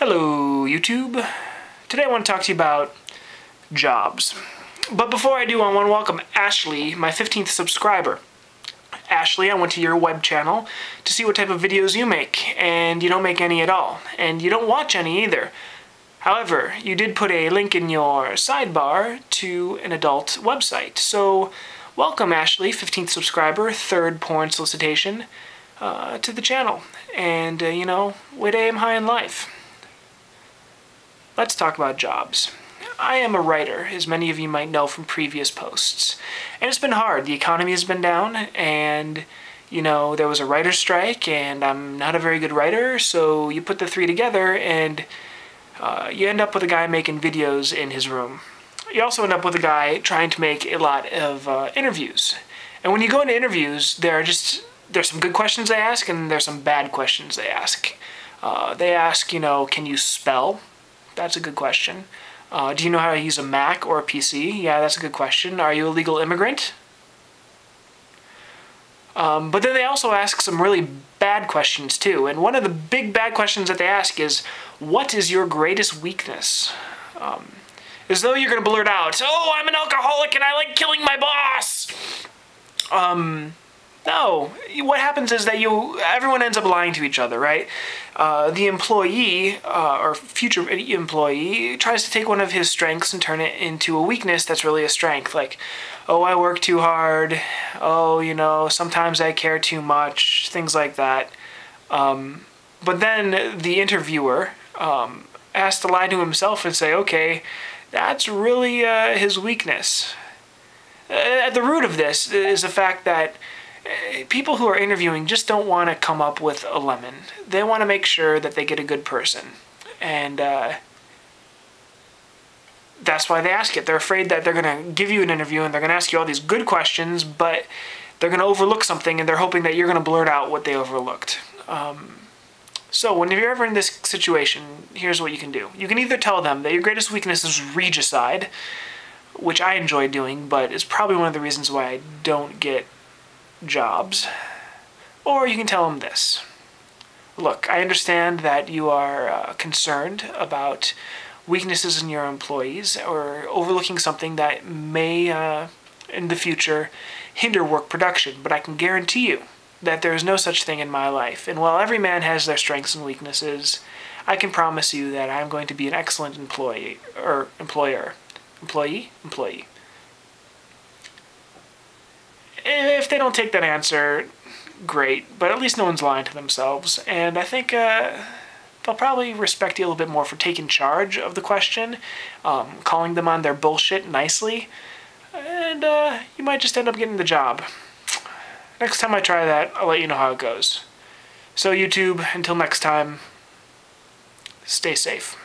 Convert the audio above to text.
Hello YouTube. Today I want to talk to you about jobs. But before I do, I want to welcome Ashley, my 15th subscriber. Ashley, I went to your web channel to see what type of videos you make, and you don't make any at all, and you don't watch any either. However, you did put a link in your sidebar to an adult website. So welcome Ashley, 15th subscriber, third porn solicitation, to the channel. And, way to aim high in life. Let's talk about jobs. I am a writer, as many of you might know from previous posts. And it's been hard. The economy has been down, and, there was a writer's strike, and I'm not a very good writer, so you put the three together, and you end up with a guy making videos in his room. You also end up with a guy trying to make a lot of interviews. And when you go into interviews, there's some good questions they ask, and there's some bad questions they ask. They ask, can you spell? That's a good question. Do you know how to use a Mac or a PC? Yeah, that's a good question. Are you a legal immigrant? But then they also ask some really bad questions too. And one of the big bad questions that they ask is, what is your greatest weakness? As though you're going to blurt out, oh, I'm an alcoholic and I like killing my boss! No. What happens is that everyone ends up lying to each other, right? The employee, or future employee, tries to take one of his strengths and turn it into a weakness that's really a strength. Like, oh, I work too hard. Oh, sometimes I care too much. Things like that. But then the interviewer has to lie to himself and say, okay, that's really his weakness. At the root of this is the fact that people who are interviewing just don't want to come up with a lemon. They want to make sure that they get a good person. And that's why they ask it. They're afraid that they're going to give you an interview and they're going to ask you all these good questions, but they're going to overlook something, and they're hoping that you're going to blurt out what they overlooked. So when you're ever in this situation, here's what you can do. You can either tell them that your greatest weakness is regicide, which I enjoy doing, but is probably one of the reasons why I don't get jobs. Or you can tell them this. Look, I understand that you are concerned about weaknesses in your employees or overlooking something that may, in the future, hinder work production, but I can guarantee you that there is no such thing in my life. And while every man has their strengths and weaknesses, I can promise you that I'm going to be an excellent employee, or employer. Employee? If they don't take that answer, great, but at least no one's lying to themselves, and I think they'll probably respect you a little bit more for taking charge of the question, calling them on their bullshit nicely, and you might just end up getting the job. Next time I try that, I'll let you know how it goes. So YouTube, until next time, stay safe.